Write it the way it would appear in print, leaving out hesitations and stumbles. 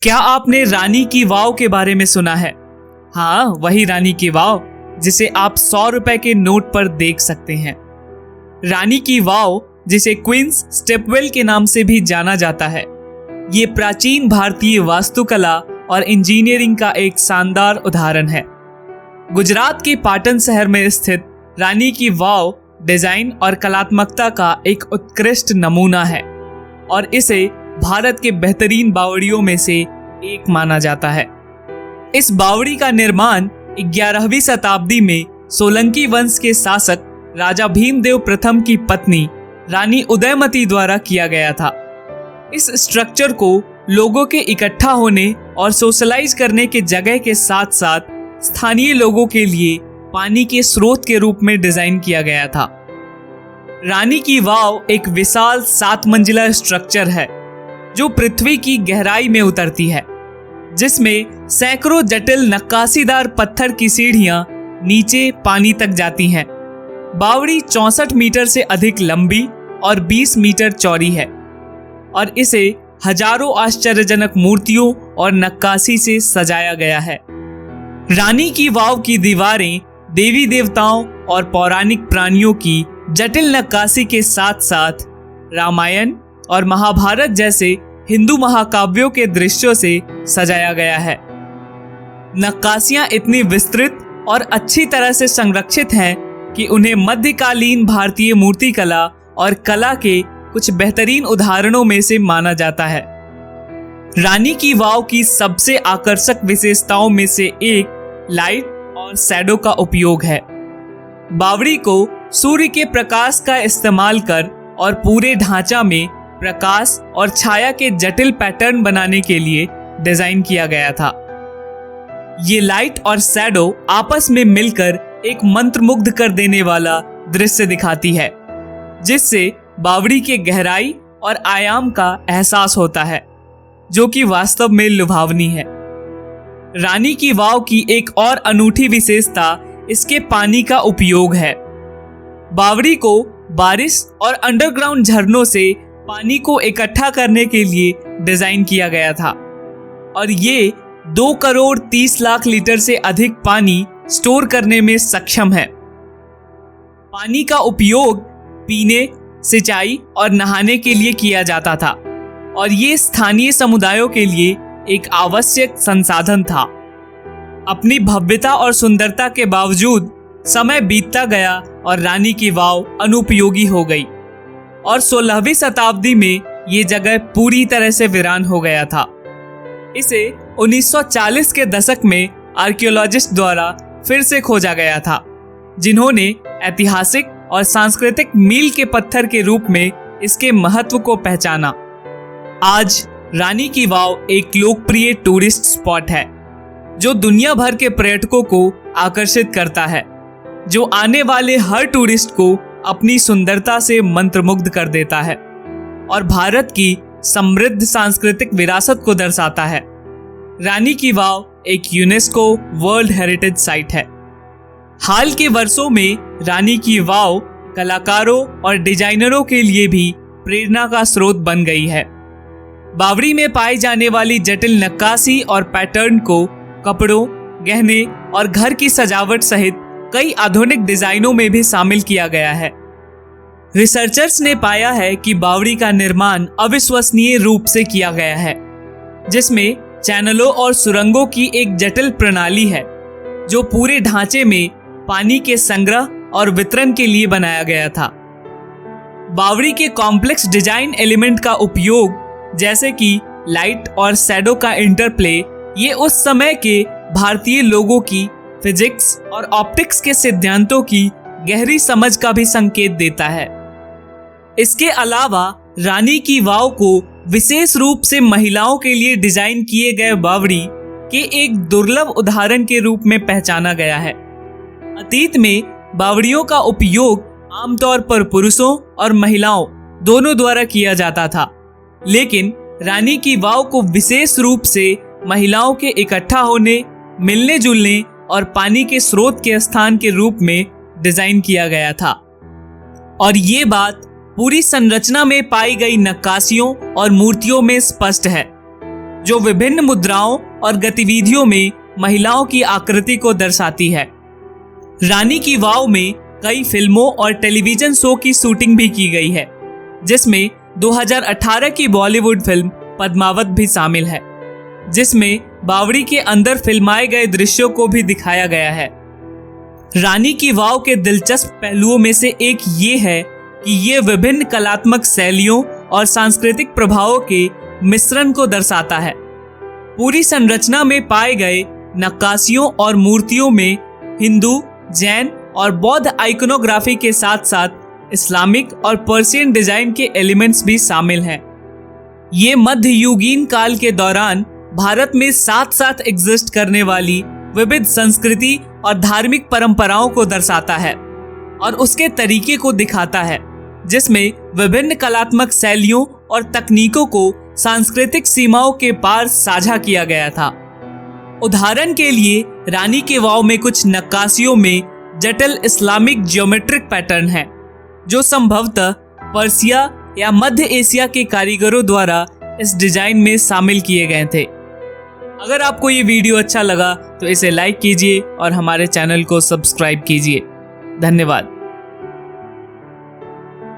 क्या आपने रानी की वाव के बारे में सुना है? हाँ, वही रानी की वाव जिसे आप 100 रुपए के नोट पर देख सकते हैं। रानी की वाव, जिसे क्वींस स्टेपवेल के नाम से भी जाना जाता है, ये प्राचीन भारतीय वास्तुकला और इंजीनियरिंग का एक शानदार उदाहरण है। गुजरात के पाटन शहर में स्थित रानी की वाव डिजाइन और कलात्मकता का एक उत्कृष्ट नमूना है और इसे भारत के बेहतरीन बावड़ियों में से एक माना जाता है। इस बावड़ी का निर्माण 11वीं शताब्दी में सोलंकी वंश के शासक राजा भीमदेव प्रथम की पत्नी रानी उदयमती द्वारा किया गया था। इस स्ट्रक्चर को लोगों के इकट्ठा होने और सोशलाइज करने के जगह के साथ साथ स्थानीय लोगों के लिए पानी के स्रोत के रूप में डिजाइन किया गया था। रानी की वाव एक विशाल 7 मंजिला स्ट्रक्चर है जो पृथ्वी की गहराई में उतरती है, जिसमें सैकड़ों जटिल नक्काशीदार पत्थर की सीढ़ियां नीचे पानी तक जाती हैं। बावड़ी 64 मीटर से अधिक लंबी और 20 मीटर चौड़ी है और इसे हजारों आश्चर्यजनक मूर्तियों और नक्काशी से सजाया गया है। रानी की वाव की दीवारें देवी देवताओं और पौराणिक प्राणियों की जटिल नक्काशी के साथ साथ रामायण और महाभारत जैसे हिंदू महाकाव्यों के दृश्यों से सजाया गया है। नक्काशियां इतनी विस्तृत और अच्छी तरह से संरक्षित हैं कि उन्हें मध्यकालीन भारतीय मूर्तिकला और कला के कुछ बेहतरीन उदाहरणों में से माना जाता है। रानी की वाव की सबसे आकर्षक विशेषताओं में से एक लाइट और शैडो का उपयोग है। बावड़ी को सूर्य के प्रकाश का इस्तेमाल कर और पूरे ढांचा में प्रकाश और छाया के जटिल पैटर्न बनाने के लिए डिजाइन किया गया था। ये लाइट और शैडो आपस में मिलकर एक मंत्रमुग्ध कर देने वाला दृश्य दिखाती है, जिससे बावड़ी के गहराई और आयाम का एहसास होता है, जो कि वास्तव में लुभावनी है। रानी की वाव की एक और अनूठी विशेषता इसके पानी का उपयोग है। बावड़ी को बारिश और अंडरग्राउंड झरनों से पानी को इकट्ठा करने के लिए डिजाइन किया गया था और ये 2 करोड़ 30 लाख लीटर से अधिक पानी स्टोर करने में सक्षम है। पानी का उपयोग पीने, सिंचाई और नहाने के लिए किया जाता था और ये स्थानीय समुदायों के लिए एक आवश्यक संसाधन था। अपनी भव्यता और सुंदरता के बावजूद समय बीतता गया और रानी की वाव अनुपयोगी हो गई और 16वीं शताब्दी में ये जगह पूरी तरह से वीरान हो गया था। इसे 1940 के दशक में आर्कियोलॉजिस्ट द्वारा फिर से खोजा गया था, जिन्होंने ऐतिहासिक और सांस्कृतिक मील के पत्थर के रूप में इसके महत्व को पहचाना। आज रानी की वाव एक लोकप्रिय टूरिस्ट स्पॉट है जो दुनिया भर के पर्यटकों को आकर्षित करता है, जो आने वाले हर टूरिस्ट को अपनी सुंदरता से मंत्रमुग्ध कर देता है और भारत की समृद्ध सांस्कृतिक विरासत को दर्शाता है। रानी की वाव एक यूनेस्को वर्ल्ड हेरिटेज साइट है। हाल के वर्षों में रानी की वाव कलाकारों और डिजाइनरों के लिए भी प्रेरणा का स्रोत बन गई है। बावड़ी में पाई जाने वाली जटिल नक्काशी और पैटर्न को कपड़ों, गहने और घर की सजावट सहित कई आधुनिक डिजाइनों में भी शामिल किया गया है। रिसर्चर्स ने पाया है कि बावड़ी का निर्माण अविश्वसनीय रूप से किया गया है, जिसमें चैनलों और सुरंगों की एक जटिल प्रणाली है जो पूरे ढांचे में पानी के संग्रह और वितरण के लिए बनाया गया था। बावड़ी के कॉम्प्लेक्स डिजाइन एलिमेंट का उपयोग, जैसे कि लाइट और शैडो का इंटरप्ले, ये उस समय के भारतीय लोगों की फिजिक्स और ऑप्टिक्स के सिद्धांतों की गहरी समझ का भी संकेत देता है। इसके अलावा रानी की वाव को विशेष रूप से महिलाओं के लिए डिजाइन किए गए बावड़ी के एक दुर्लभ उदाहरण के रूप में पहचाना गया है। अतीत में बावड़ियों का उपयोग आमतौर पर पुरुषों और महिलाओं दोनों द्वारा किया जाता था, लेकिन रानी की वाव को विशेष रूप से महिलाओं के इकट्ठा होने, मिलने जुलने और पानी के स्रोत के स्थान के रूप में डिजाइन किया गया था और ये बात पूरी संरचना में पाई गई नक्काशियों और मूर्तियों में स्पष्ट है। जो विभिन्न मुद्राओं और गतिविधियों में महिलाओं की आकृति को दर्शाती है। रानी की वाव में कई फिल्मों और टेलीविजन शो की शूटिंग भी की गई है, जिसमें 2018 की बॉलीवुड फिल्म पद्मावत भी शामिल है, जिसमें बावड़ी के अंदर फिल्माए गए दृश्यों को भी दिखाया गया है। रानी की वाव के दिलचस्प पहलुओं में से एक ये है कि ये विभिन्न कलात्मक शैलियों और सांस्कृतिक प्रभावों के मिश्रण को दर्शाता है। पूरी संरचना में पाए गए नक्काशियों और मूर्तियों में हिंदू, जैन और बौद्ध आइकोनोग्राफी के साथ साथ इस्लामिक और पर्शियन डिजाइन के एलिमेंट्स भी शामिल हैं। ये मध्ययुगीन काल के दौरान भारत में साथ साथ एग्जिस्ट करने वाली विविध संस्कृति और धार्मिक परंपराओं को दर्शाता है और उसके तरीके को दिखाता है, जिसमें विभिन्न कलात्मक शैलियों और तकनीकों को सांस्कृतिक सीमाओं के पार साझा किया गया था। उदाहरण के लिए रानी के वाव में कुछ नक्काशियों में जटिल इस्लामिक ज्योमेट्रिक पैटर्न हैं, जो संभवतः पर्सिया या मध्य एशिया के कारीगरों द्वारा इस डिजाइन में शामिल किए गए थे। अगर आपको ये वीडियो अच्छा लगा तो इसे लाइक कीजिए और हमारे चैनल को सब्सक्राइब कीजिए। धन्यवाद।